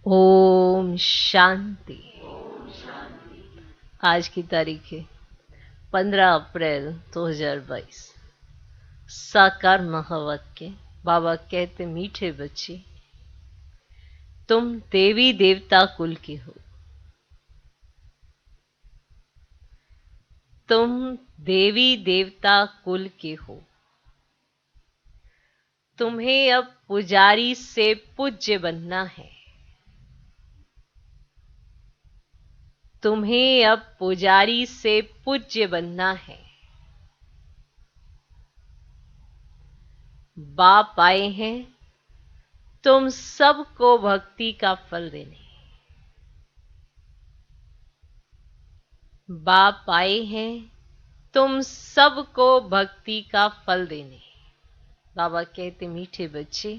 ओम शांति। आज की तारीख है 15 अप्रैल 2022। साकार महावाक्य। बाबा कहते, मीठे बच्चे, तुम देवी देवता कुल के हो। तुम देवी देवता कुल के हो। तुम्हें अब पुजारी से पूज्य बनना है। तुम्हें अब पुजारी से पूज्य बनना है। बाप आए हैं तुम सबको भक्ति का फल देने। बाप आए हैं तुम सबको भक्ति का फल देने। बाबा कहते, मीठे बच्चे,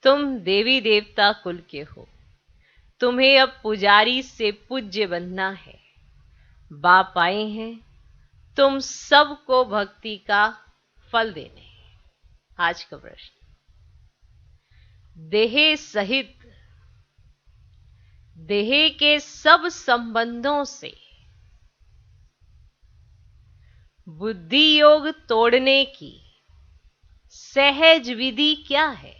तुम देवी देवता कुल के हो। तुम्हें अब पुजारी से पूज्य बनना है। बाप आए हैं तुम सबको भक्ति का फल देने। आज का प्रश्न, देह सहित देह के सब संबंधों से बुद्धि योग तोड़ने की सहज विधि क्या है?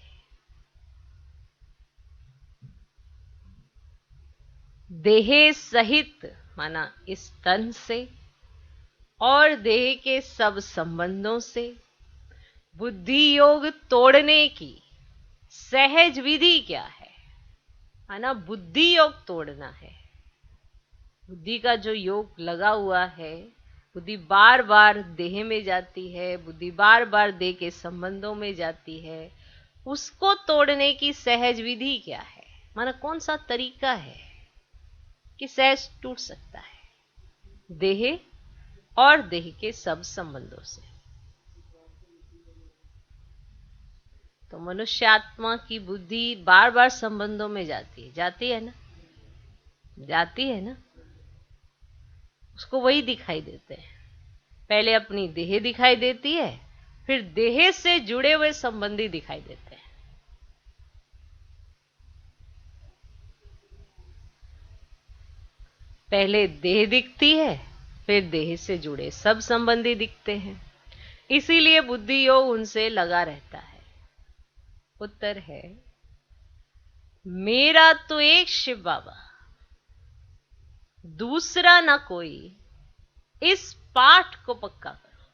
देह सहित माना इस तन से और देह के सब संबंधों से बुद्धि योग तोड़ने की सहज विधि क्या है? माना बुद्धि योग तोड़ना है। बुद्धि का जो योग लगा हुआ है, बुद्धि बार बार देह में जाती है, बुद्धि बार बार देह के संबंधों में जाती है, उसको तोड़ने की सहज विधि क्या है? माना कौन सा तरीका है कि सहज टूट सकता है देह और देह के सब संबंधों से? तो मनुष्य आत्मा की बुद्धि बार बार संबंधों में जाती है ना, जाती है ना। उसको वही दिखाई देते हैं। पहले अपनी देह दिखाई देती है, फिर देह से जुड़े हुए संबंधी दिखाई देते हैं। पहले देह दिखती है, फिर देह से जुड़े सब संबंधी दिखते हैं। इसीलिए बुद्धि योग उनसे लगा रहता है। उत्तर है, मेरा तो एक शिव बाबा, दूसरा ना कोई, इस पाठ को पक्का करो।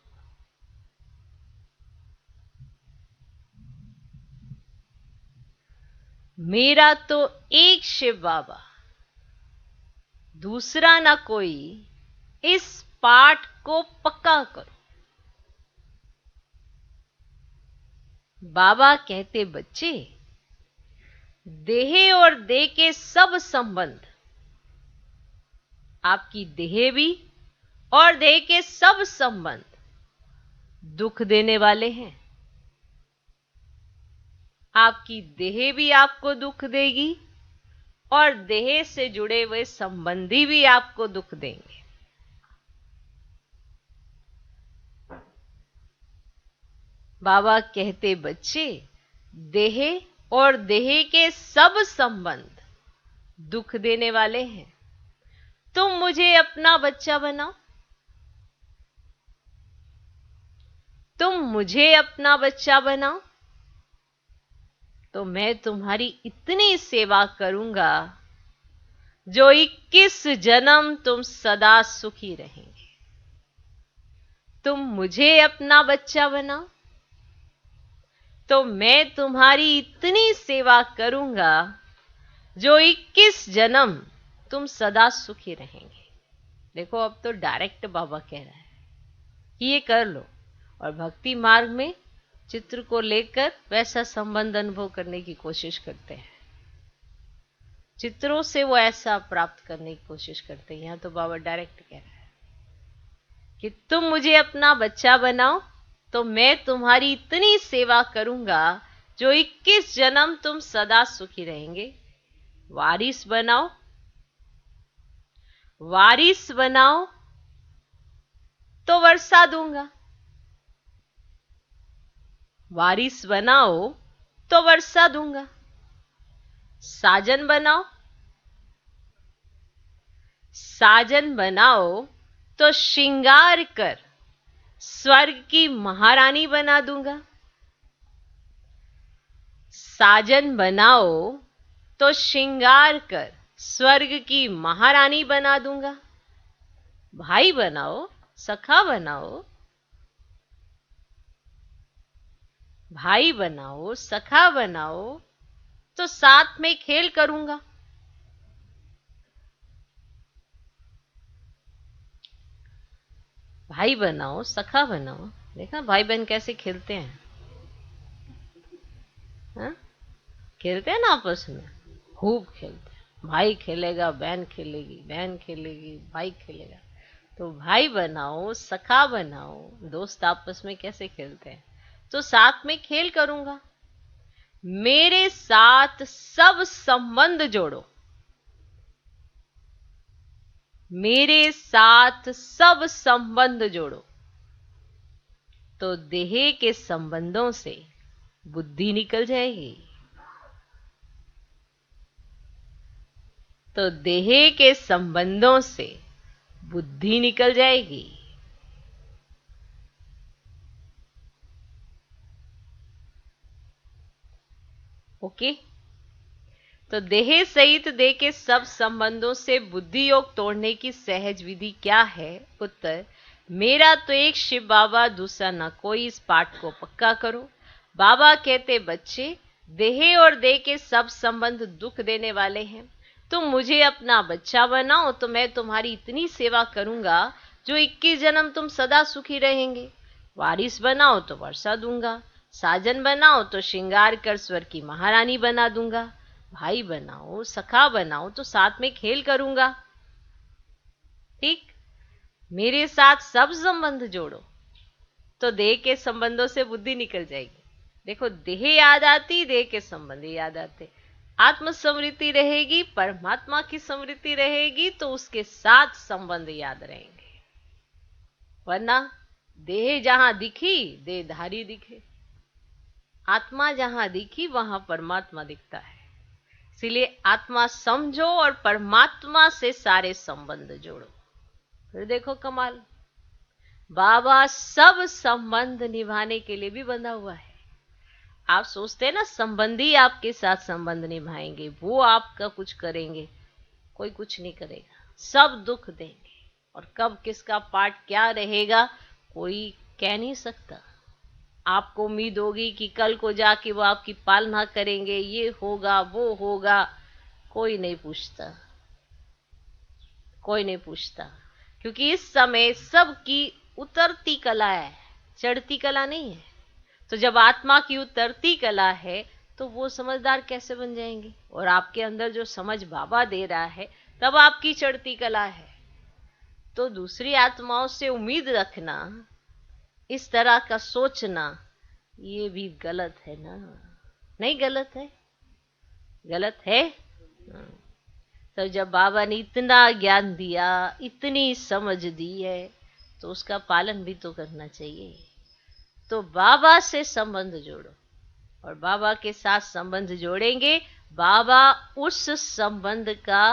मेरा तो एक शिव बाबा, दूसरा ना कोई, इस पाठ को पक्का करो। बाबा कहते, बच्चे, देह और देह के सब संबंध, आपकी देह भी और देह के सब संबंध दुख देने वाले हैं। आपकी देह भी आपको दुख देगी और देह से जुड़े हुए संबंधी भी आपको दुख देंगे। बाबा कहते, बच्चे, देह और देह के सब संबंध दुख देने वाले हैं। तुम मुझे अपना बच्चा बनाओ। तुम मुझे अपना बच्चा बनाओ तो मैं तुम्हारी इतनी सेवा करूंगा जो 21 जन्म तुम सदा सुखी रहेंगे। तुम मुझे अपना बच्चा बनाओ तो मैं तुम्हारी इतनी सेवा करूंगा जो 21 जन्म तुम सदा सुखी रहेंगे। देखो, अब तो डायरेक्ट बाबा कह रहा है कि ये कर लो, और भक्ति मार्ग में चित्र को लेकर वैसा संबंध अनुभव करने की कोशिश करते हैं। चित्रों से वो ऐसा प्राप्त करने की कोशिश करते हैं। यहां तो बाबा डायरेक्ट कह रहा है कि तुम मुझे अपना बच्चा बनाओ तो मैं तुम्हारी इतनी सेवा करूंगा जो 21 जन्म तुम सदा सुखी रहेंगे। वारिस बनाओ, वारिस बनाओ तो वर्षा दूंगा। वारिस बनाओ तो वर्षा दूंगा। साजन बनाओ, साजन बनाओ तो श्रृंगार कर स्वर्ग की महारानी बना दूंगा। साजन बनाओ तो श्रृंगार कर स्वर्ग की महारानी बना दूंगा। भाई बनाओ, सखा बनाओ, भाई बनाओ, सखा बनाओ तो साथ में खेल करूंगा। भाई बनाओ, सखा बनाओ। देखा भाई बहन कैसे खेलते हैं, हा? खेलते हैं ना आपस में, खूब खेलते हैं। भाई खेलेगा, बहन खेलेगी, बहन खेलेगी, भाई खेलेगा। तो भाई बनाओ, सखा बनाओ, दोस्त आपस में कैसे खेलते हैं। तो साथ में खेल करूंगा। मेरे साथ सब संबंध जोड़ो, मेरे साथ सब संबंध जोड़ो। तो देह के संबंधों से बुद्धि निकल जाएगी। तो देह के संबंधों से बुद्धि निकल जाएगी। ओके। तो देह सहित देह के सब संबंधों से बुद्धि योग तोड़ने की सहज विधि क्या है? उत्तर, मेरा तो एक शिव बाबा, दूसरा ना कोई। इस पाठ को पक्का करो। बाबा कहते, बच्चे, देह और देह के सब संबंध दुख देने वाले हैं। तुम मुझे अपना बच्चा बनाओ तो मैं तुम्हारी इतनी सेवा करूंगा जो 21 जन्म तुम सदा सुखी रहेंगे। वारिस बनाओ तो वर्षा दूंगा। साजन बनाओ तो श्रृंगार कर स्वर की महारानी बना दूंगा। भाई बनाओ, सखा बनाओ तो साथ में खेल करूंगा। ठीक। मेरे साथ सब संबंध जोड़ो तो देह के संबंधों से बुद्धि निकल जाएगी। देखो, देह याद आती, देह के संबंध याद आते। आत्म स्मृति रहेगी, परमात्मा की स्मृति रहेगी तो उसके साथ संबंध याद रहेंगे। वरना देह जहां दिखी, देहधारी दिखे। आत्मा जहां दिखी वहां परमात्मा दिखता है। इसलिए आत्मा समझो और परमात्मा से सारे संबंध जोड़ो। फिर देखो कमाल, बाबा सब संबंध निभाने के लिए भी बंधा हुआ है। आप सोचते हैं ना संबंधी आपके साथ संबंध निभाएंगे, वो आपका कुछ करेंगे, कोई कुछ नहीं करेगा, सब दुख देंगे। और कब किसका पार्ट क्या रहेगा कोई कह नहीं सकता। आपको उम्मीद होगी कि कल को जाके वो आपकी पालना करेंगे, ये होगा वो होगा, कोई नहीं पूछता, कोई नहीं पूछता। क्योंकि इस समय सबकी उतरती कला है, चढ़ती कला नहीं है। तो जब आत्मा की उतरती कला है तो वो समझदार कैसे बन जाएंगे। और आपके अंदर जो समझ बाबा दे रहा है तब आपकी चढ़ती कला है। तो दूसरी आत्माओं से उम्मीद रखना, इस तरह का सोचना, ये भी गलत है ना? नहीं गलत है? गलत है। तो जब बाबा ने इतना ज्ञान दिया, इतनी समझ दी है, तो उसका पालन भी तो करना चाहिए। तो बाबा से संबंध जोड़ो और बाबा के साथ संबंध जोड़ेंगे, बाबा उस संबंध का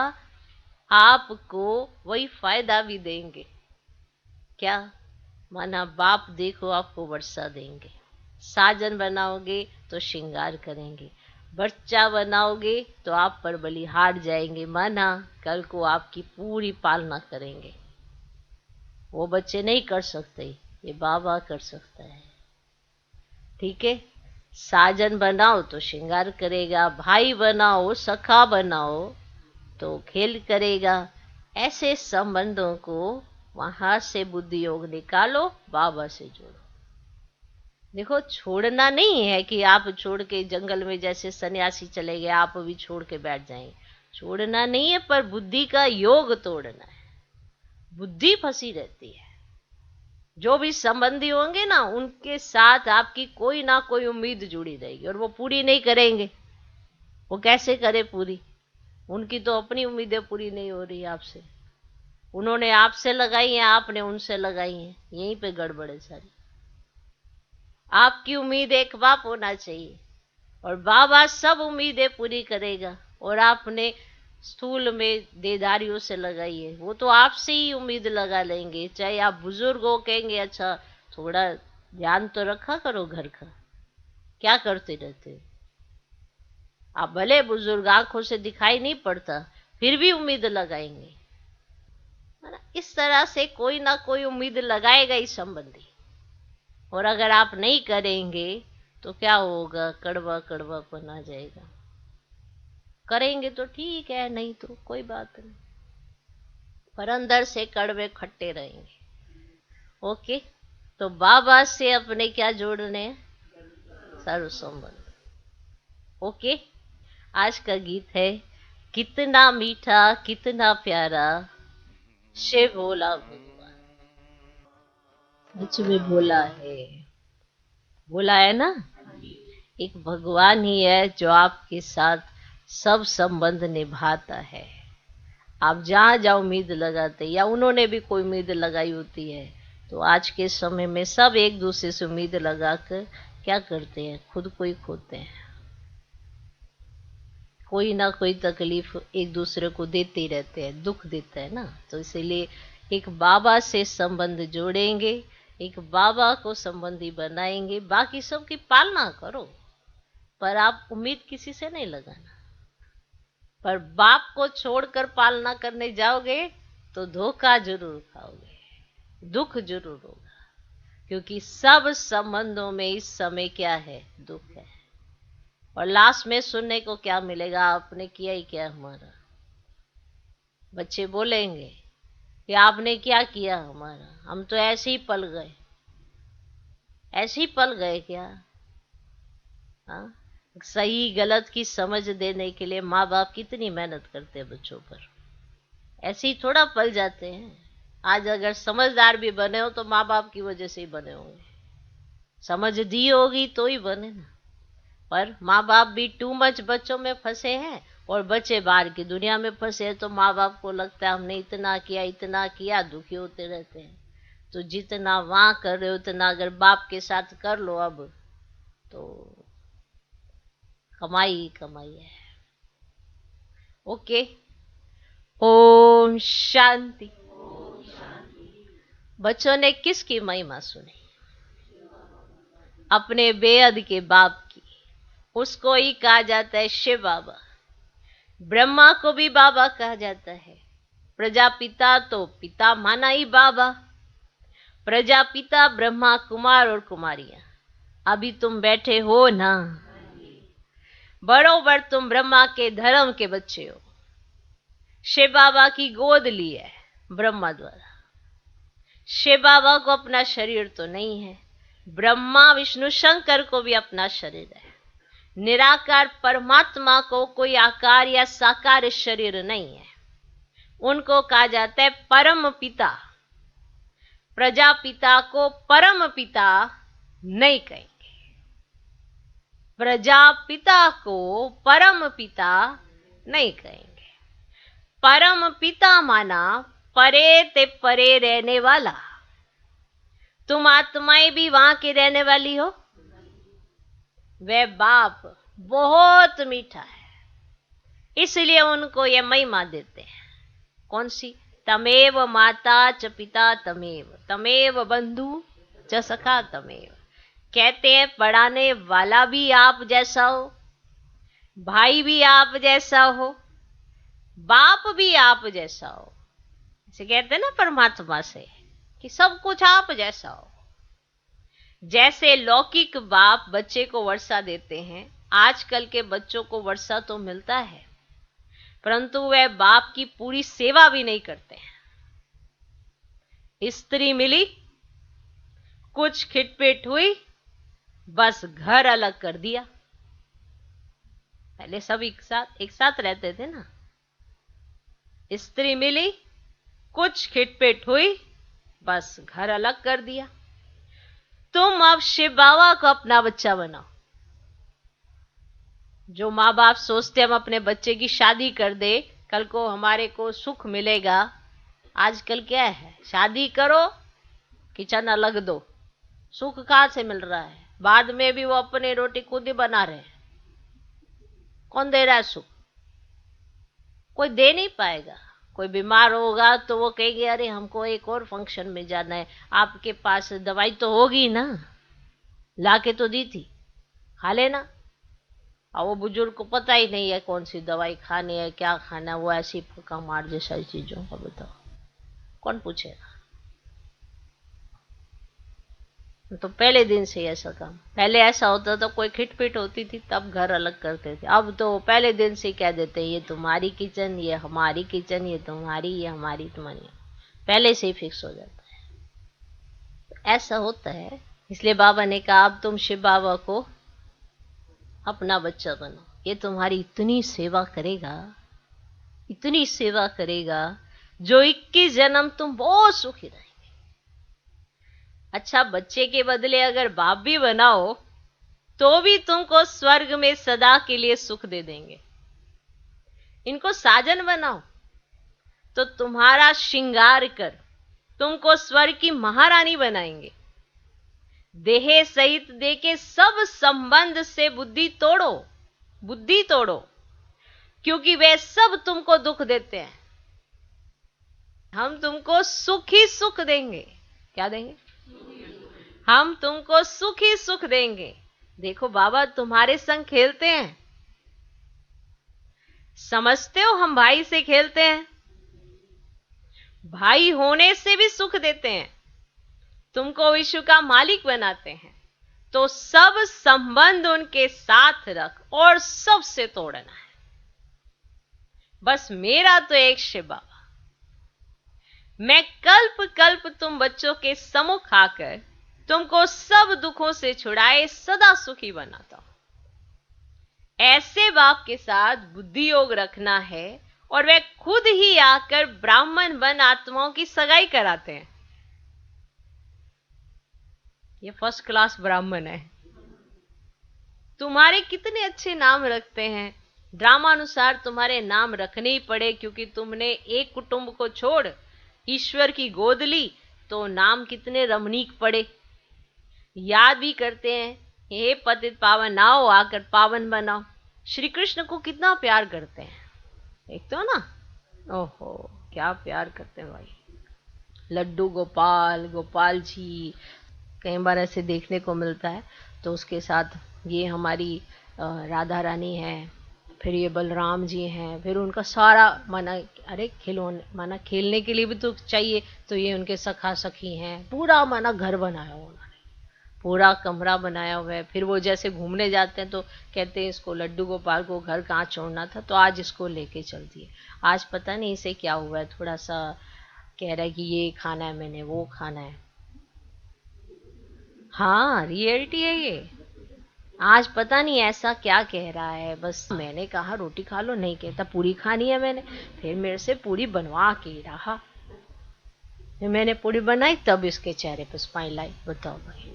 आपको वही फायदा भी देंगे। क्या? माना बाप देखो आपको वर्षा देंगे, साजन बनाओगे तो श्रृंगार करेंगे, बच्चा बनाओगे तो आप पर बलिहार जाएंगे, माना कल को आपकी पूरी पालना करेंगे। वो बच्चे नहीं कर सकते, ये बाबा कर सकता है। ठीक है। साजन बनाओ तो श्रृंगार करेगा, भाई बनाओ, सखा बनाओ तो खेल करेगा। ऐसे संबंधों को वहां से बुद्धि योग निकालो, बाबा से जोड़ो। देखो, छोड़ना नहीं है कि आप छोड़ के जंगल में जैसे सन्यासी चले गए आप भी छोड़ के बैठ जाएंगे, छोड़ना नहीं है, पर बुद्धि का योग तोड़ना है। बुद्धि फंसी रहती है। जो भी संबंधी होंगे ना, उनके साथ आपकी कोई ना कोई उम्मीद जुड़ी रहेगी और वो पूरी नहीं करेंगे। वो कैसे करे पूरी? उनकी तो अपनी उम्मीदें पूरी नहीं हो रही आपसे। उन्होंने आपसे लगाई हैं, आपने उनसे लगाई हैं, यहीं पे गड़बड़ है सारी। आपकी उम्मीद एक बाप होना चाहिए और बाबा सब उम्मीदें पूरी करेगा। और आपने स्थूल में देदारियों से लगाई है, वो तो आपसे ही उम्मीद लगा लेंगे। चाहे आप बुजुर्ग हो, कहेंगे अच्छा थोड़ा ध्यान तो रखा करो घर का, क्या करते रहते हो। आप भले बुजुर्ग, आंखों से दिखाई नहीं पड़ता, फिर भी उम्मीद लगाएंगे, है ना। इस तरह से कोई ना कोई उम्मीद लगाएगा ही संबंधी। और अगर आप नहीं करेंगे तो क्या होगा, कड़वा कड़वापन आ जाएगा। करेंगे तो ठीक है, नहीं तो कोई बात नहीं, पर अंदर से कड़वे खट्टे रहेंगे। ओके, तो बाबा से अपने क्या जोड़ने हैं, सर्व संबंध। ओके, आज का गीत है कितना मीठा कितना प्यारा शिव भोला भगवान। सच में भोला है, भोला है ना। एक भगवान ही है जो आपके साथ सब संबंध निभाता है। आप जहां जहां उम्मीद लगाते, या उन्होंने भी कोई उम्मीद लगाई होती है, तो आज के समय में सब एक दूसरे से उम्मीद लगाकर क्या करते हैं, खुद को ही खोते हैं। कोई ना कोई तकलीफ एक दूसरे को देते ही रहते हैं, दुख देता है ना। तो इसीलिए एक बाबा से संबंध जोड़ेंगे, एक बाबा को संबंधी बनाएंगे। बाकी सबकी पालना करो, पर आप उम्मीद किसी से नहीं लगाना। पर बाप को छोड़कर पालना करने जाओगे तो धोखा जरूर खाओगे, दुख जरूर होगा। क्योंकि सब संबंधों में इस समय क्या है, दुख है। और लास्ट में सुनने को क्या मिलेगा, आपने किया ही क्या हमारा। बच्चे बोलेंगे कि आपने क्या किया हमारा, हम तो ऐसे ही पल गए। ऐसे ही पल गए क्या? हाँ, सही गलत की समझ देने के लिए माँ बाप कितनी मेहनत करते हैं बच्चों पर। ऐसे ही थोड़ा पल जाते हैं। आज अगर समझदार भी बने हो तो माँ बाप की वजह से ही बने होंगे। समझ दी होगी तो ही बने ना। पर माँ बाप भी टू मच बच्चों में फंसे हैं, और बच्चे बाहर की दुनिया में फंसे हैं। तो माँ बाप को लगता है हमने इतना किया, दुखी होते रहते हैं। तो जितना वहां कर रहे हो उतना अगर बाप के साथ कर लो अब, तो कमाई ही कमाई है। ओके, ओम शांति। बच्चों ने किसकी महिमा सुनी? अपने बेहद के बाप की। उसको ही कहा जाता है शिव बाबा। ब्रह्मा को भी बाबा कहा जाता है। प्रजापिता तो पिता माना ही बाबा। प्रजापिता ब्रह्मा, कुमार और कुमारियां। अभी तुम बैठे हो ना, बरोबर तुम ब्रह्मा के धर्म के बच्चे हो। शिव बाबा की गोद ली है ब्रह्मा द्वारा। शिव बाबा को अपना शरीर तो नहीं है, ब्रह्मा विष्णु शंकर को भी अपना शरीर है। निराकार परमात्मा को कोई आकार या साकार शरीर नहीं है। उनको कहा जाता है परम पिता। प्रजापिता को परम पिता नहीं कहेंगे। प्रजापिता को परम पिता नहीं कहेंगे। परम पिता माना परे ते परे रहने वाला। तुम आत्माएं भी वहां की रहने वाली हो। वह बाप बहुत मीठा है, इसलिए उनको यह महिमा देते हैं। कौन सी? तमेव माता च पिता तमेव, तमेव बंधु च सखा तमेव। कहते हैं पढ़ाने वाला भी आप जैसा हो, भाई भी आप जैसा हो, बाप भी आप जैसा हो। इसे कहते हैं ना परमात्मा से कि सब कुछ आप जैसा हो। जैसे लौकिक बाप बच्चे को वर्षा देते हैं, आजकल के बच्चों को वर्षा तो मिलता है, परंतु वह बाप की पूरी सेवा भी नहीं करते हैं। स्त्री मिली, कुछ खिटपिट हुई, बस घर अलग कर दिया। पहले सब एक साथ रहते थे ना। स्त्री मिली, कुछ खिटपिट हुई, बस घर अलग कर दिया। तुम अब शिव बाबा को अपना बच्चा बनाओ। जो माँ बाप सोचते हम अपने बच्चे की शादी कर दे, कल को हमारे को सुख मिलेगा। आजकल क्या है, शादी करो, किचन अलग दो, सुख कहां से मिल रहा है? बाद में भी वो अपनी रोटी खुद ही बना रहे हैं। कौन दे रहा है सुख? कोई दे नहीं पाएगा। कोई बीमार होगा तो वो कहेगी अरे हमको एक और फंक्शन में जाना है, आपके पास दवाई तो होगी ना, ला के तो दी थी, खा लेना। और वो बुजुर्ग को पता ही नहीं है कौन सी दवाई खानी है, क्या खाना है, वो ऐसी फूका मार जैसा चीजों का बताओ, कौन पूछेगा। तो पहले दिन से ऐसा काम, पहले ऐसा होता था कोई खिटपिट होती थी तब घर अलग करते थे, अब तो पहले दिन से कह देते ये तुम्हारी किचन, ये हमारी किचन, ये तुम्हारी, ये हमारी, तुम्हारी, पहले से ही फिक्स हो जाता है। ऐसा होता है, इसलिए बाबा ने कहा अब तुम शिव बाबा को अपना बच्चा बनो, ये तुम्हारी इतनी सेवा करेगा, इतनी सेवा करेगा, जो 21 जन्म तुम बहुत सुखी रहे। अच्छा, बच्चे के बदले अगर बाप भी बनाओ तो भी तुमको स्वर्ग में सदा के लिए सुख दे देंगे। इनको साजन बनाओ तो तुम्हारा श्रृंगार कर तुमको स्वर्ग की महारानी बनाएंगे। देह सहित देके सब संबंध से बुद्धि तोड़ो, बुद्धि तोड़ो, क्योंकि वे सब तुमको दुख देते हैं। हम तुमको सुख ही सुख देंगे। क्या देंगे? हम तुमको सुख ही सुख देंगे। देखो बाबा तुम्हारे संग खेलते हैं, समझते हो हम भाई से खेलते हैं, भाई होने से भी सुख देते हैं, तुमको विश्व का मालिक बनाते हैं। तो सब संबंध उनके साथ रख और सबसे तोड़ना है। बस मेरा तो एक शिव बाबा, मैं कल्प कल्प तुम बच्चों के सम्मुख आकर तुमको सब दुखों से छुड़ाए सदा सुखी बनाता हूं। ऐसे बाप के साथ बुद्धि योग रखना है और वे खुद ही आकर ब्राह्मण बन आत्माओं की सगाई कराते हैं। ये फर्स्ट क्लास ब्राह्मण है। तुम्हारे कितने अच्छे नाम रखते हैं, ड्रामानुसार तुम्हारे नाम रखने ही पड़े, क्योंकि तुमने एक कुटुंब को छोड़ ईश्वर की गोद ली, तो नाम कितने रमणीक पड़े। याद भी करते हैं, हे पतित पावन आओ, आकर पावन बनाओ। श्री कृष्ण को कितना प्यार करते हैं, एक तो ना, ओहो क्या प्यार करते हैं भाई। लड्डू गोपाल, गोपाल जी कई बार ऐसे देखने को मिलता है। तो उसके साथ ये हमारी राधा रानी है, फिर ये बलराम जी हैं, फिर उनका सारा माना, अरे खिलौने माना खेलने के लिए भी तो चाहिए, तो ये उनके सखा सखी हैं। पूरा माना घर बनाया हुआ उन्होंने, पूरा कमरा बनाया हुआ है। फिर वो जैसे घूमने जाते हैं तो कहते हैं इसको लड्डू गोपाल को घर कहाँ छोड़ना था, तो आज इसको लेके चल दिए। आज पता नहीं इसे क्या हुआ है, थोड़ा सा कह रहा है कि ये खाना है, मैंने वो खाना है। हाँ रियलिटी है ये। आज पता नहीं ऐसा क्या कह रहा है, बस मैंने कहा रोटी खा लो, नहीं कहता पूरी खानी है मैंने, फिर मेरे से पूरी बनवा के रहा। मैंने पूरी बनाई तब इसके चेहरे पर स्माइल आई, बताओ भाई।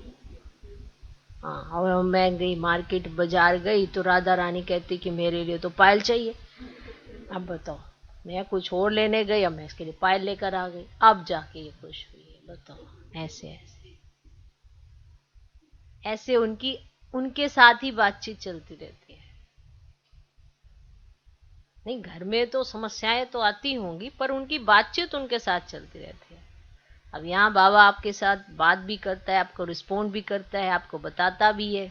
हाँ, और मैं गई मार्केट, बाजार गई तो राधा रानी कहती कि मेरे लिए तो पायल चाहिए। अब बताओ, मैं कुछ और लेने गई, अब मैं इसके लिए पायल लेकर आ गई, अब जाके ये खुश हुई है। बताओ, ऐसे ऐसे ऐसे उनके साथ ही बातचीत चलती रहती है। नहीं, घर में तो समस्याएं तो आती होंगी, पर उनकी बातचीत उनके साथ चलती रहती है। अब यहाँ बाबा आपके साथ बात भी करता है, आपको रिस्पॉन्ड भी करता है, आपको बताता भी है।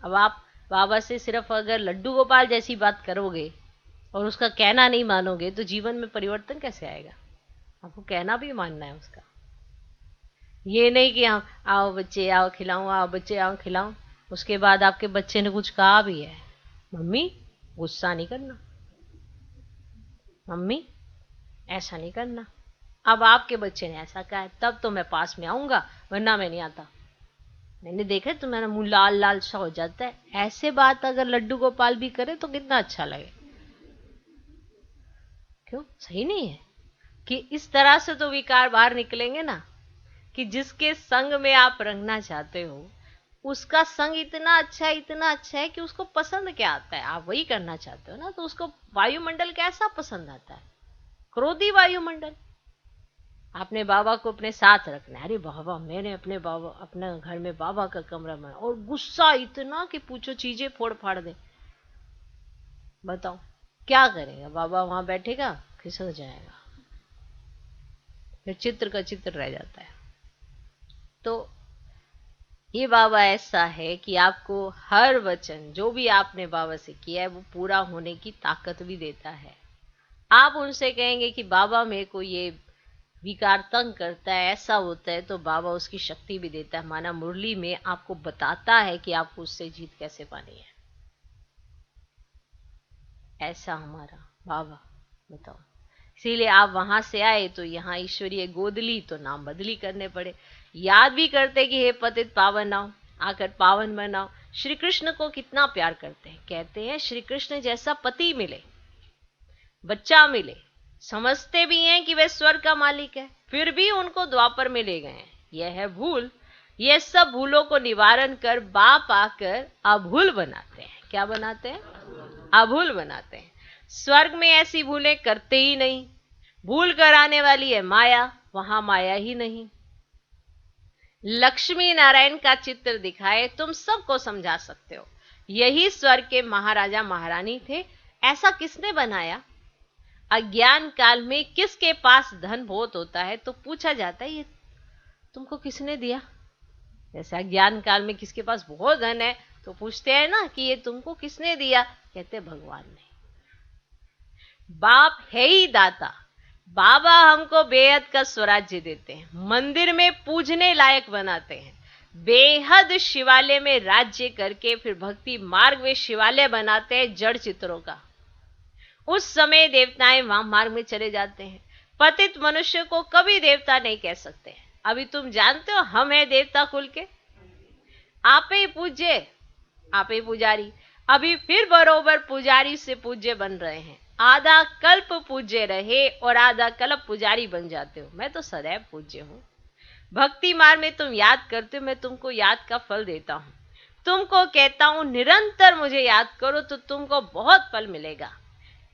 अब आप बाबा से सिर्फ अगर लड्डू गोपाल जैसी बात करोगे और उसका कहना नहीं मानोगे तो जीवन में परिवर्तन कैसे आएगा? आपको कहना भी मानना है उसका। ये नहीं कि हम आओ बच्चे आओ खिलाऊं, आओ बच्चे आओ खिलाऊं, उसके बाद आपके बच्चे ने कुछ कहा भी है, मम्मी गुस्सा नहीं करना, मम्मी ऐसा नहीं करना। अब आपके बच्चे ने ऐसा कहा है तब तो मैं पास में आऊंगा, वरना मैं नहीं आता। मैंने देखा तुम्हारा मुंह लाल लाल सा हो जाता है। ऐसे बात अगर लड्डू गोपाल भी करे तो कितना अच्छा लगे। क्यों सही नहीं है कि इस तरह से तो विकार बाहर निकलेंगे ना, कि जिसके संग में आप रंगना चाहते हो उसका संग इतना अच्छा है कि उसको पसंद क्या आता है, आप वही करना चाहते हो ना। तो उसको वायुमंडल कैसा पसंद आता है? क्रोधी वायुमंडल। आपने बाबा को अपने साथ रखना है। अरे बाबा, मैंने अपने घर में बाबा का कमरा बनाया, और गुस्सा इतना कि पूछो, चीजें फोड़ फाड़ दे। बताओ क्या करेगा बाबा? वहां बैठेगा, खिसक जाएगा, फिर चित्र का चित्र रह जाता है। तो ये बाबा ऐसा है कि आपको हर वचन जो भी आपने बाबा से किया है वो पूरा होने की ताकत भी देता है। आप उनसे कहेंगे कि बाबा मेरे को ये विकार तंग करता है, ऐसा होता है, तो बाबा उसकी शक्ति भी देता है। माना मुरली में आपको बताता है कि आपको उससे जीत कैसे पानी है। ऐसा हमारा बाबा, बताओ। इसीलिए आप वहां से आए तो यहाँ ईश्वरीय गोद ली तो नाम बदली करने पड़े। याद भी करते कि हे पतित पावन आओ, आकर पावन बनाओ। श्री कृष्ण को कितना प्यार करते हैं। कहते हैं श्री कृष्ण जैसा पति मिले, बच्चा मिले, समझते भी हैं कि वे स्वर्ग का मालिक है, फिर भी उनको द्वापर में ले गए। यह है भूल। यह सब भूलों को निवारण कर बाप आकर अभूल बनाते हैं। क्या बनाते हैं? अभूल बनाते हैं। स्वर्ग में ऐसी भूलें करते ही नहीं। भूल कराने वाली है माया, वहां माया ही नहीं। लक्ष्मी नारायण का चित्र दिखाए तुम सबको समझा सकते हो। यही स्वर्ग के महाराजा महारानी थे। ऐसा किसने बनाया? अज्ञान काल में किसके पास धन बहुत होता है तो पूछा जाता है ये तुमको किसने दिया। जैसे अज्ञान काल में किसके पास बहुत धन है तो पूछते हैं ना कि ये तुमको किसने दिया, कहते भगवान ने। बाप है ही दाता। बाबा हमको बेहद का स्वराज्य देते हैं, मंदिर में पूजने लायक बनाते हैं, बेहद शिवालय में राज्य करके फिर भक्ति मार्ग में शिवालय बनाते हैं जड़ चित्रों का। उस समय देवताएं वहां मार्ग में चले जाते हैं। पतित मनुष्य को कभी देवता नहीं कह सकते। अभी तुम जानते हो हम है देवता कुल के, आप ही पूज्य, आप ही पुजारी। अभी फिर बरोबर पुजारी से पूज्य बन रहे हैं। आधा कल्प पूज्य रहे और आधा कल्प पुजारी बन जाते हो। मैं तो सदैव पूज्य हूं। भक्ति मार्ग में तुम याद करते हो, मैं तुमको याद का फल देता हूं। तुमको कहता हूं निरंतर मुझे याद करो तो तुमको बहुत फल मिलेगा।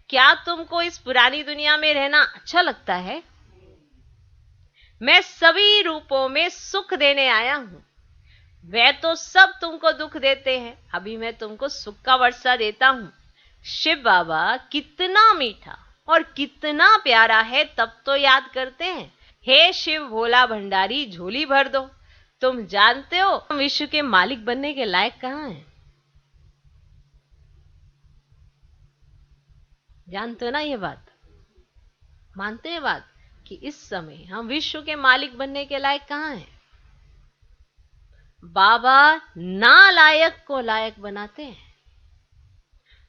क्या तुमको इस पुरानी दुनिया में रहना अच्छा लगता है? मैं सभी रूपों में सुख देने आया हूं। वे तो सब तुमको दुख देते हैं, अभी मैं तुमको सुख का वर्षा देता हूं। शिव बाबा कितना मीठा और कितना प्यारा है, तब तो याद करते हैं। हे शिव भोला भंडारी झोली भर दो। तुम जानते हो विश्व के मालिक बनने के लायक कहां हैं? जानते हो ना ये बात? मानते हैं बात कि इस समय हम विश्व के मालिक बनने के लायक कहां हैं? बाबा नालायक को लायक बनाते हैं।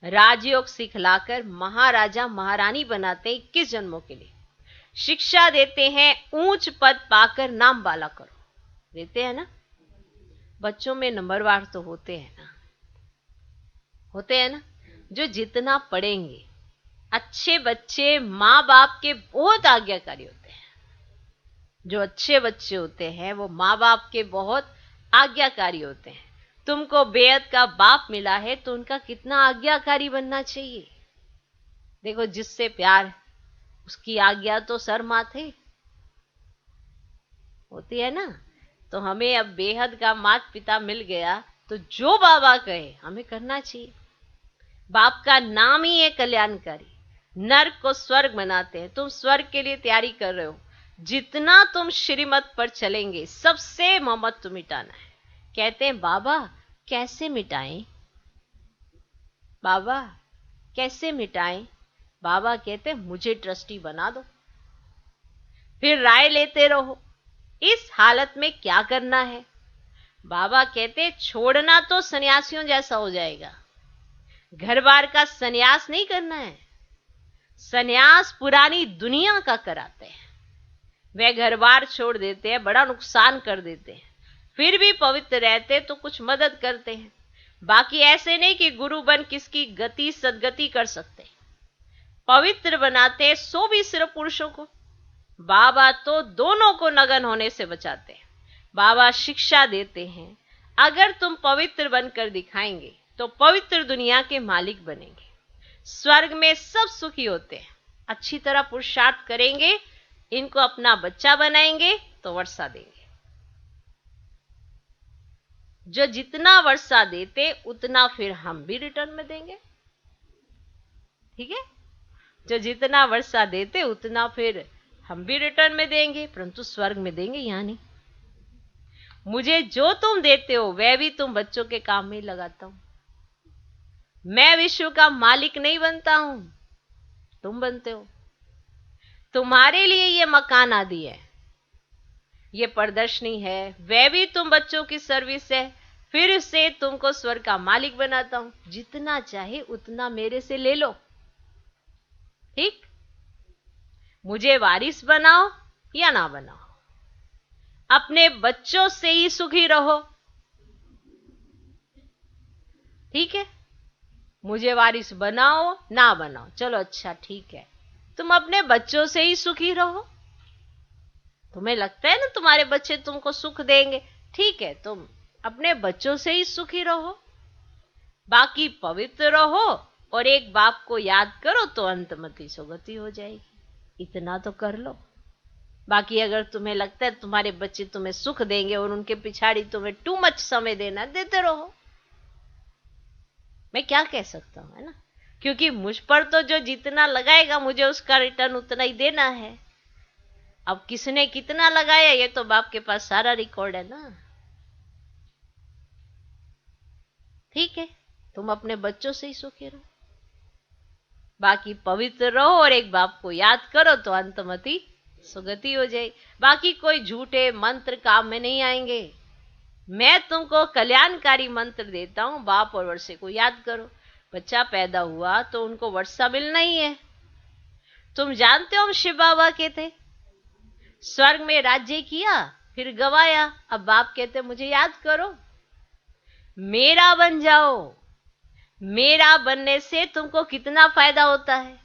राजयोग सिखलाकर महाराजा महारानी बनाते हैं 21 जन्मों के लिए। शिक्षा देते हैं ऊंच पद पाकर नाम वाला करो, देते हैं ना। बच्चों में नंबरवार तो होते हैं ना, होते हैं ना। जो जितना पढ़ेंगे, अच्छे बच्चे माँ बाप के बहुत आज्ञाकारी होते हैं। जो अच्छे बच्चे होते हैं वो माँ बाप के बहुत आज्ञाकारी होते हैं। तुमको बेअद का बाप मिला है तो उनका कितना आज्ञाकारी बनना चाहिए। देखो जिससे प्यार उसकी आज्ञा तो सर माथे होती है ना। तो हमें अब बेहद का माता पिता मिल गया तो जो बाबा कहे हमें करना चाहिए। बाप का नाम ही है कल्याणकारी। नर्क को स्वर्ग बनाते हैं। तुम स्वर्ग के लिए तैयारी कर रहे हो। जितना तुम श्रीमत पर चलेंगे सबसे ममत्व मिटाना है। कहते हैं बाबा कैसे मिटाएं? बाबा कैसे मिटाएं? बाबा कहते हैं मुझे ट्रस्टी बना दो, फिर राय लेते रहो इस हालत में क्या करना है। बाबा कहते छोड़ना तो सन्यासियों जैसा हो जाएगा, घर बार का सन्यास नहीं करना है। सन्यास पुरानी दुनिया का कराते हैं। वे घर बार छोड़ देते हैं, बड़ा नुकसान कर देते हैं, फिर भी पवित्र रहते तो कुछ मदद करते हैं। बाकी ऐसे नहीं कि गुरु बन किसकी गति सदगति कर सकते। पवित्र बनाते सो भी सिर्फ पुरुषों को। बाबा तो दोनों को नगन होने से बचाते हैं। बाबा शिक्षा देते हैं अगर तुम पवित्र बनकर दिखाएंगे तो पवित्र दुनिया के मालिक बनेंगे। स्वर्ग में सब सुखी होते हैं। अच्छी तरह पुरुषार्थ करेंगे, इनको अपना बच्चा बनाएंगे तो वर्षा देंगे। जो जितना वर्षा देते उतना फिर हम भी रिटर्न में देंगे। ठीक है, जो जितना वर्षा देते उतना फिर हम भी रिटर्न में देंगे, परंतु स्वर्ग में देंगे यहाँ नहीं। मुझे जो तुम देते हो वह भी तुम बच्चों के काम में लगाता हूं। मैं विश्व का मालिक नहीं बनता हूं, तुम बनते हो। तुम्हारे लिए ये मकान आदि है, ये प्रदर्शनी है, वह भी तुम बच्चों की सर्विस है। फिर से तुमको स्वर्ग का मालिक बनाता हूं, जितना चाहे उतना मेरे से ले लो। ठीक, मुझे वारिस बनाओ या ना बनाओ, अपने बच्चों से ही सुखी रहो। ठीक है, मुझे वारिस बनाओ ना बनाओ, चलो अच्छा ठीक है, तुम अपने बच्चों से ही सुखी रहो। तुम्हें लगता है ना तुम्हारे बच्चे तुमको सुख देंगे, ठीक है, तुम अपने बच्चों से ही सुखी रहो, बाकी पवित्र रहो और एक बाप को याद करो तो अंतमति सुगति हो जाएगी। इतना तो कर लो। बाकी अगर तुम्हें लगता है तुम्हारे बच्चे तुम्हें सुख देंगे और उनके पिछाड़ी तुम्हें टू मच समय देना, देते रहो। मैं क्या कह सकता हूं, है ना, क्योंकि मुझ पर तो जो जितना लगाएगा मुझे उसका रिटर्न उतना ही देना है। अब किसने कितना लगाया ये तो बाप के पास सारा रिकॉर्ड है ना। ठीक है, तुम अपने बच्चों से ही सुखी रहो, बाकी पवित्र रहो और एक बाप को याद करो तो अंतमति सुगति हो जाए। बाकी कोई झूठे मंत्र काम में नहीं आएंगे। मैं तुमको कल्याणकारी मंत्र देता हूं, बाप और वर्षे को याद करो। बच्चा पैदा हुआ तो उनको वर्षा मिलना ही है। तुम जानते हो हम शिव बाबा के थे, स्वर्ग में राज्य किया फिर गवाया। अब बाप कहते मुझे याद करो, मेरा बन जाओ। मेरा बनने से तुमको कितना फायदा होता है।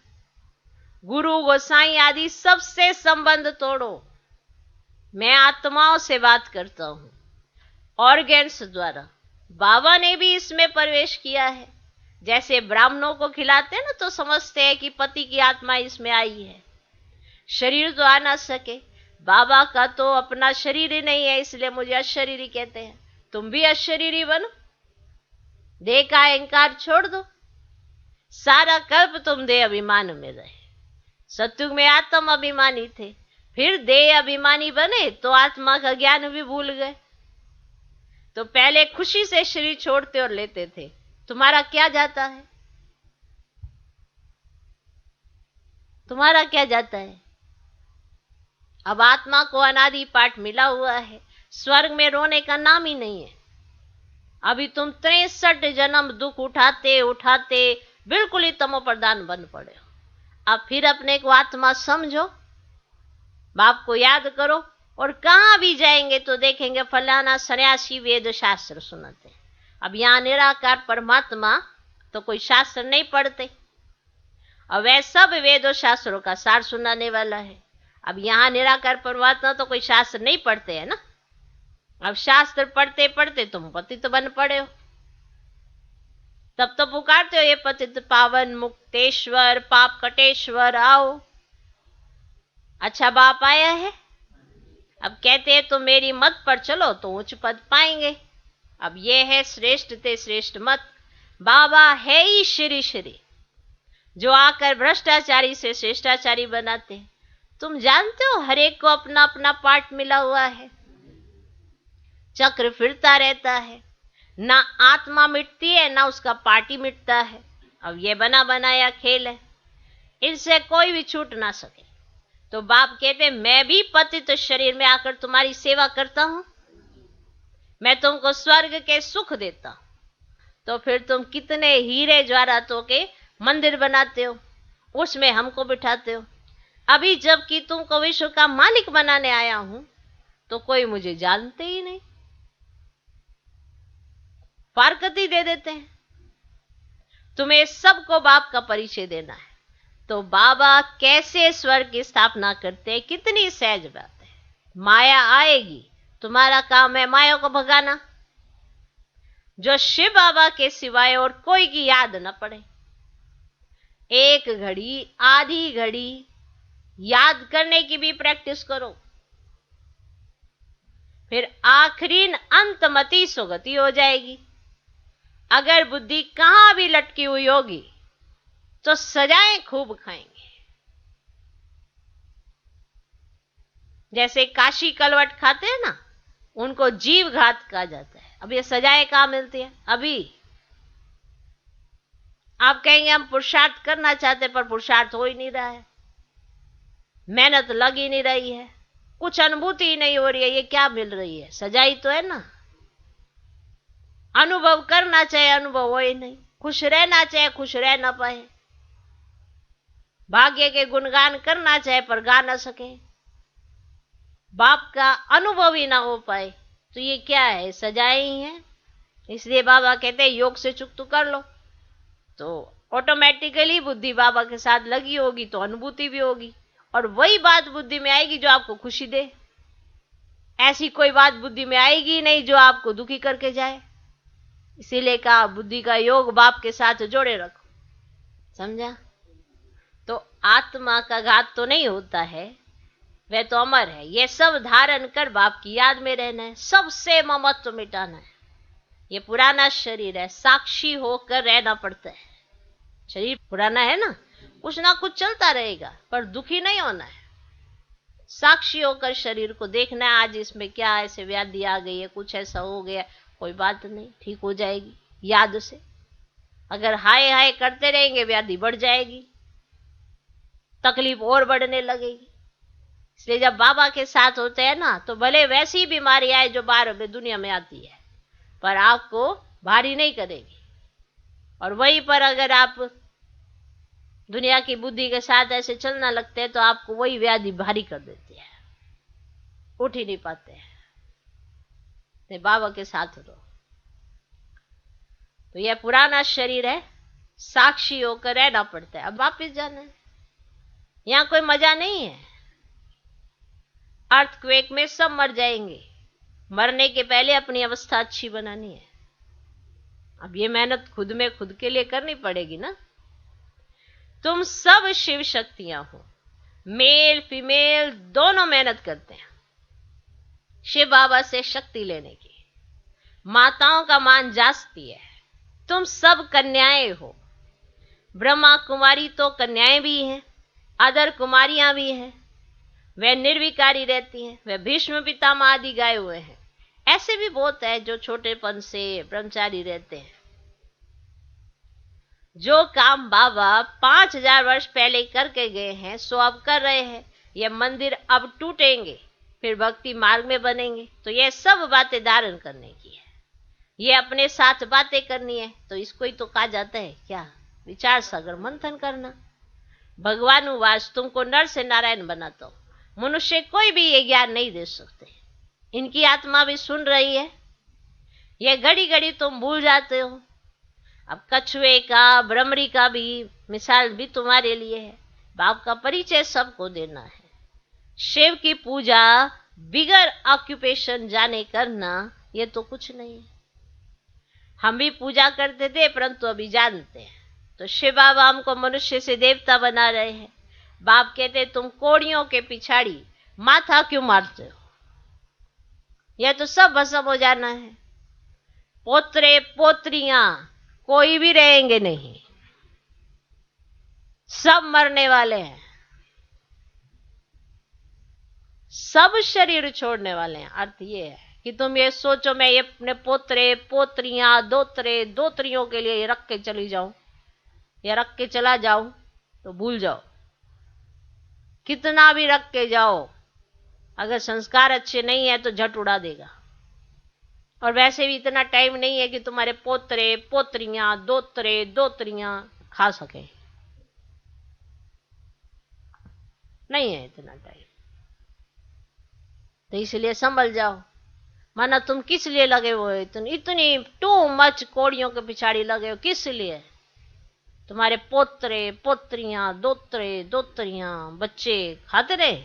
गुरु गोसाई आदि सबसे संबंध तोड़ो। मैं आत्माओं से बात करता हूं, ऑर्गेन्स द्वारा। बाबा ने भी इसमें प्रवेश किया है। जैसे ब्राह्मणों को खिलाते हैं ना तो समझते हैं कि पति की आत्मा इसमें आई है, शरीर तो आ ना सके। बाबा का तो अपना शरीर ही नहीं है, इसलिए मुझे अशरीरी कहते हैं। तुम भी अशरीरी बनो, देह का अहंकार छोड़ दो। सारा कल्प तुम देह अभिमान में रहे। सतयुग में आत्म अभिमानी थे, फिर देह अभिमानी बने तो आत्मा का ज्ञान भी भूल गए। तो पहले खुशी से शरीर छोड़ते और लेते थे, तुम्हारा क्या जाता है? तुम्हारा क्या जाता है? अब आत्मा को अनादि पाठ मिला हुआ है, स्वर्ग में रोने का नाम ही नहीं है। अभी तुम 63 जन्म दुख उठाते उठाते बिल्कुल ही तमो प्रधान बन पड़े हो। अब फिर अपने को आत्मा समझो, बाप को याद करो, और कहां भी जाएंगे तो देखेंगे फलाना सन्यासी वेद शास्त्र सुनाते। अब यहां निराकार परमात्मा तो कोई शास्त्र नहीं पढ़ते, अब वह सब वेदों शास्त्रों का सार सुनाने वाला है। अब यहां निराकार परमात्मा तो कोई शास्त्र नहीं पढ़ते है ना। अब शास्त्र पढ़ते पढ़ते तुम पतित बन पड़े हो, तब तो पुकारते हो ये पतित पावन मुक्तेश्वर पाप कटेश्वर आओ। अच्छा बाप आया है, अब कहते हैं तो मेरी मत पर चलो तो उच्च पद पाएंगे। अब ये है श्रेष्ठ ते श्रेष्ठ मत। बाबा है ही श्री श्री, जो आकर भ्रष्टाचारी से श्रेष्ठाचारी बनाते हैं। तुम जानते हो हर एक को अपना अपना पार्ट मिला हुआ है, चक्र फिरता रहता है, ना आत्मा मिटती है ना उसका पार्टी मिटता है। अब ये बना बनाया खेल है, इनसे कोई भी छूट ना सके। तो बाप कहते मैं भी पतित शरीर में आकर तुम्हारी सेवा करता हूं, मैं तुमको स्वर्ग के सुख देता हूं। तो फिर तुम कितने हीरे जवाहरातों के मंदिर बनाते हो, उसमें हमको बिठाते हो। अभी जबकि तुमको विश्व का मालिक बनाने आया हूं तो कोई मुझे जानते ही नहीं, फारकती दे देते हैं। तुम्हें सबको बाप का परिचय देना है, तो बाबा कैसे स्वर्ग की स्थापना करते हैं, कितनी सहज बात है। माया आएगी, तुम्हारा काम है माया को भगाना, जो शिव बाबा के सिवाय और कोई की याद न पड़े। एक घड़ी आधी घड़ी याद करने की भी प्रैक्टिस करो, फिर आखिरी अंतमति सुगति हो जाएगी। अगर बुद्धि कहां भी लटकी हुई होगी तो सजाएं खूब खाएंगे। जैसे काशी कलवट खाते हैं ना, उनको जीव घात कहा जाता है। अब ये सजाएं कहां मिलती है? अभी आप कहेंगे हम पुरुषार्थ करना चाहते, पर पुरुषार्थ हो ही नहीं रहा है, मेहनत लग ही नहीं रही है, कुछ अनुभूति ही नहीं हो रही है। ये क्या मिल रही है? सजाई तो है ना। अनुभव करना चाहे अनुभव हो ही नहीं, खुश रहना चाहे खुश रह ना पाए, भाग्य के गुणगान करना चाहे पर गा ना सके, बाप का अनुभव ही ना हो पाए, तो ये क्या है? सजाए ही है। इसलिए बाबा कहते हैं योग से चुकतू कर लो, तो ऑटोमेटिकली बुद्धि बाबा के साथ लगी होगी तो अनुभूति भी होगी, और वही बात बुद्धि में आएगी जो आपको खुशी दे। ऐसी कोई बात बुद्धि में आएगी नहीं जो आपको दुखी करके जाए। इसीलिए कहा बुद्धि का योग बाप के साथ जोड़े रखो। समझा? तो आत्मा का घात तो नहीं होता है, वह तो अमर है। ये सब धारण कर बाप की याद में रहना है, सबसे ममत्व मिटाना है। ये पुराना शरीर है, साक्षी होकर रहना पड़ता है। शरीर पुराना है ना कुछ चलता रहेगा, पर दुखी नहीं होना है। साक्षी होकर शरीर को देखना है, आज इसमें क्या ऐसे व्याधि आ गई है, कुछ ऐसा हो गया, कोई बात नहीं, ठीक हो जाएगी याद से। अगर हाय हाय करते रहेंगे व्याधि बढ़ जाएगी, तकलीफ और बढ़ने लगेगी। इसलिए जब बाबा के साथ होते हैं ना, तो भले वैसी बीमारी आए जो बाहर में दुनिया में आती है, पर आपको भारी नहीं करेगी। और वहीं पर अगर आप दुनिया की बुद्धि के साथ ऐसे चलना लगते हैं, तो आपको वही व्याधि भारी कर देती है, उठ ही नहीं पाते हैं। तो बाबा के साथ रहो। तो यह पुराना शरीर है, साक्षी होकर रहना पड़ता है। अब वापिस जाना है, यहां कोई मजा नहीं है। अर्थक्वेक में सब मर जाएंगे, मरने के पहले अपनी अवस्था अच्छी बनानी है। अब ये मेहनत खुद में खुद के लिए करनी पड़ेगी ना। तुम सब शिव शक्तियां हो, मेल फीमेल दोनों मेहनत करते हैं शिव बाबा से शक्ति लेने की। माताओं का मान जास्ती है। तुम सब कन्याएं हो, ब्रह्मा कुमारी तो कन्याएं भी हैं, अदर कुमारियां भी हैं, वे निर्विकारी रहती हैं, वे भीष्म पितामह आदि गाए हुए हैं। ऐसे भी बहुत है जो छोटेपन से ब्रह्मचारी रहते हैं। जो काम बाबा 5000 वर्ष पहले करके गए हैं, सो अब कर रहे हैं। ये मंदिर अब टूटेंगे, फिर भक्ति मार्ग में बनेंगे। तो ये सब बातें धारण करने की है, ये अपने साथ बातें करनी है। तो इसको ही तो कहा जाता है क्या? विचार सागर मंथन करना। भगवान उवास, तुमको नर से नारायण बनाता हूं। मनुष्य कोई भी ये ज्ञान नहीं दे सकते। इनकी आत्मा भी सुन रही है, ये घड़ी घड़ी तुम भूल जाते हो। अब कछुए का, भ्रमरी का भी मिसाल भी तुम्हारे लिए है। बाप का परिचय सबको देना है। शिव की पूजा बिगर ऑक्यूपेशन जाने करना, ये तो कुछ नहीं है। हम भी पूजा करते थे, परंतु अभी जानते हैं। तो शिव बाबा हमको मनुष्य से देवता बना रहे हैं। बाप कहते तुम कोड़ियों के पिछाड़ी माथा क्यों मारते हो? यह तो सब भस्म हो जाना है। पोतरे पोत्रियां कोई भी रहेंगे नहीं, सब मरने वाले हैं, सब शरीर छोड़ने वाले हैं। अर्थ ये है कि तुम ये सोचो मैं ये अपने पोतरे पोत्रियां दोतरे दोतरियों के लिए रख के चली जाऊं या रख के चला जाऊं, तो भूल जाओ। कितना भी रख के जाओ, अगर संस्कार अच्छे नहीं है तो झट उड़ा देगा। और वैसे भी इतना टाइम नहीं है कि तुम्हारे पोतरे पोत्रियां दोतरे दोतरियां खा सके, नहीं है इतना टाइम। तो इसलिए संभल जाओ। माना तुम किस लिए लगे हो, इतनी टू मच कोड़ियों के पिछाड़ी लगे हो, किस लिए? तुम्हारे पोतरे पोत्रियां दोतरे दोतरियां बच्चे खाते रहे,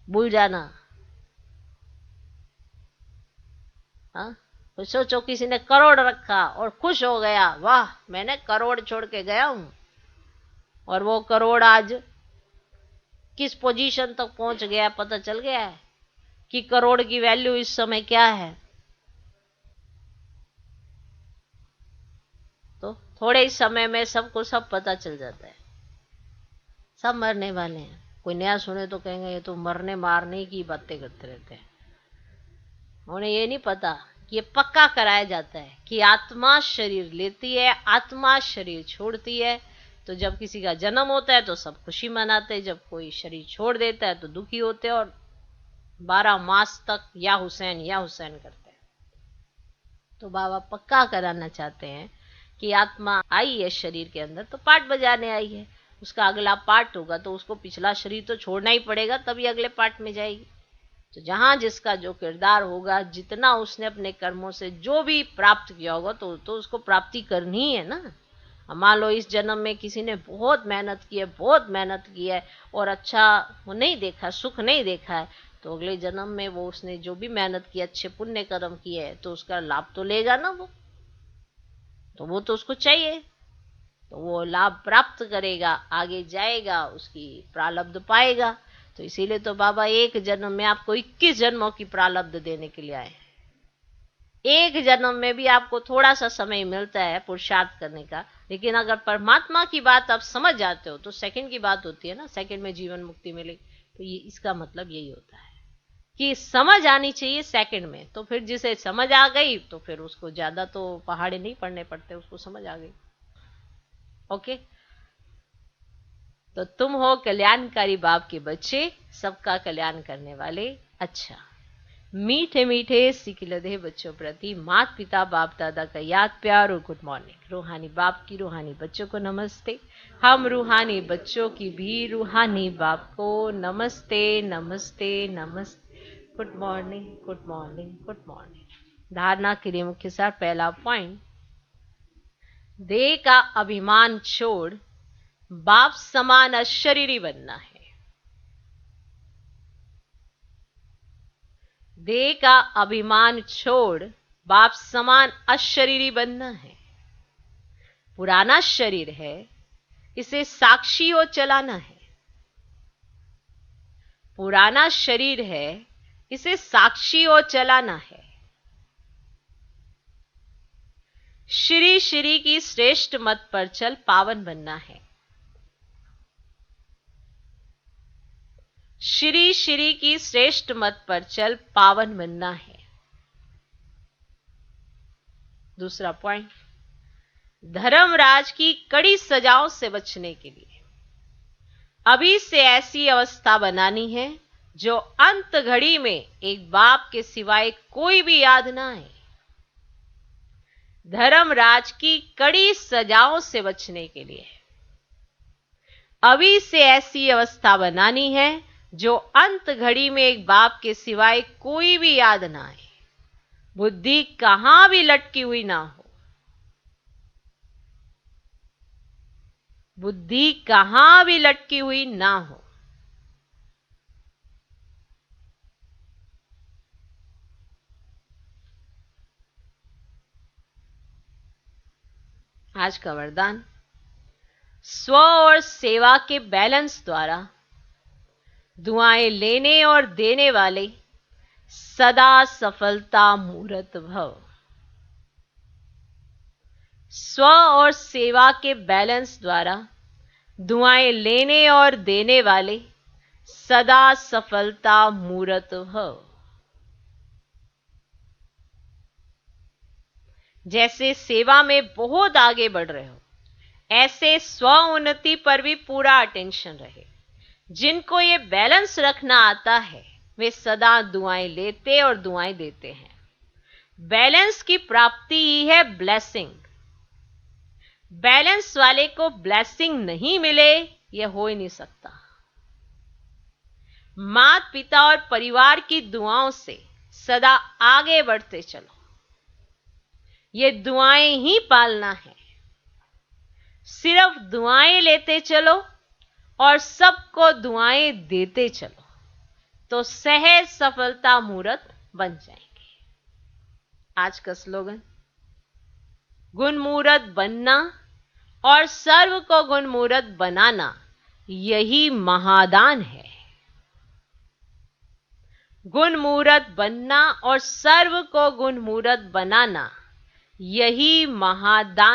भूल जाना। हाँ, तो सोचो किसी ने करोड़ रखा और खुश हो गया, वाह मैंने करोड़ छोड़ के गया हूं, और वो करोड़ आज किस पोजीशन तक पहुंच गया, पता चल गया है कि करोड़ की वैल्यू इस समय क्या है। तो थोड़े ही समय में सबको सब पता चल जाता है। सब मरने वाले हैं। कोई नया सुने तो कहेंगे ये तो मरने मारने की बातें करते रहते हैं। उन्हें ये नहीं पता कि ये पक्का कराया जाता है कि आत्मा शरीर लेती है, आत्मा शरीर छोड़ती है। तो जब किसी का जन्म होता है तो सब खुशी मनाते हैं, जब कोई शरीर छोड़ देता है तो दुखी होते हैं और 12 मास तक या हुसैन करते हैं। तो बाबा पक्का कराना चाहते हैं कि आत्मा आई है शरीर के अंदर तो पार्ट बजाने आई है, उसका अगला पार्ट होगा तो उसको पिछला शरीर तो छोड़ना ही पड़ेगा, तभी अगले पार्ट में जाएगी। तो जहां जिसका जो किरदार होगा, जितना उसने अपने कर्मों से जो भी प्राप्त किया होगा तो उसको प्राप्ति करनी ही है ना। मान लो इस जन्म में किसी ने बहुत मेहनत की है और अच्छा वो नहीं देखा, सुख नहीं देखा है, तो अगले जन्म में वो उसने जो भी मेहनत की, अच्छे पुण्य कर्म किए है, तो उसका लाभ तो लेगा ना वो। तो वो तो उसको चाहिए, तो वो लाभ प्राप्त करेगा, आगे जाएगा, उसकी प्रारब्ध पाएगा। तो इसीलिए तो बाबा एक जन्म में आपको 21 जन्मों की प्रारब्ध देने के लिए आए हैं। एक जन्म में भी आपको थोड़ा सा समय मिलता है पुरुषार्थ करने का, लेकिन अगर परमात्मा की बात आप समझ जाते हो तो सेकंड की बात होती है ना, सेकंड में जीवन मुक्ति मिलेगी। तो ये इसका मतलब यही होता है कि समझ आनी चाहिए सेकंड में। तो फिर जिसे समझ आ गई तो फिर उसको ज्यादा तो पहाड़े नहीं पढ़ने पड़ते, उसको समझ आ गई। ओके, तो तुम हो कल्याणकारी बाप के बच्चे, सबका कल्याण करने वाले। अच्छा, मीठे मीठे सिकिलधे बच्चों प्रति माता पिता बाप दादा का याद प्यार और गुड मॉर्निंग। रूहानी बाप की रूहानी बच्चों को नमस्ते। हम रूहानी बच्चों की भी रूहानी बाप को नमस्ते नमस्ते नमस्ते। Good morning good morning good morning. धारणा के लिए मुख्य सार, पहला पॉइंट, देह का अभिमान छोड़ बाप समान अशरीरी बनना है। देह का अभिमान छोड़ बाप समान अशरीरी बनना है। पुराना शरीर है, इसे साक्षी और चलाना है। पुराना शरीर है, इसे साक्षी और चलाना है। श्री श्री की श्रेष्ठ मत पर चल पावन बनना है। श्री श्री की श्रेष्ठ मत पर चल पावन बनना है। दूसरा पॉइंट, धर्मराज की कड़ी सजाओं से बचने के लिए अभी से ऐसी अवस्था बनानी है जो अंत घड़ी में एक बाप के सिवाय कोई भी याद ना आए। धर्मराज की कड़ी सजाओं से बचने के लिए अभी से ऐसी अवस्था बनानी है जो अंत घड़ी में एक बाप के सिवाय कोई भी याद ना आए। बुद्धि कहां भी लटकी हुई ना हो। बुद्धि कहां भी लटकी हुई ना हो। आज का वरदान, स्व और सेवा के बैलेंस द्वारा दुआएं लेने और देने वाले सदा सफलता मूर्त भव। स्व और सेवा के बैलेंस द्वारा दुआएं लेने और देने वाले सदा सफलता मूर्त भव। जैसे सेवा में बहुत आगे बढ़ रहे हो, ऐसे स्व उन्नति पर भी पूरा अटेंशन रहे। जिनको ये बैलेंस रखना आता है वे सदा दुआएं लेते और दुआएं देते हैं। बैलेंस की प्राप्ति ही है ब्लेसिंग। बैलेंस वाले को ब्लेसिंग नहीं मिले, यह हो ही नहीं सकता। माता पिता और परिवार की दुआओं से सदा आगे बढ़ते चलो। ये दुआएं ही पालना है। सिर्फ दुआएं लेते चलो और सबको दुआएं देते चलो तो सहज सफलता मूर्त बन जाएंगे। आज का स्लोगन, गुण मूर्त बनना और सर्व को गुण मूर्त बनाना यही महादान है। गुण मूर्त बनना और सर्व को गुण मूर्त बनाना यही महादान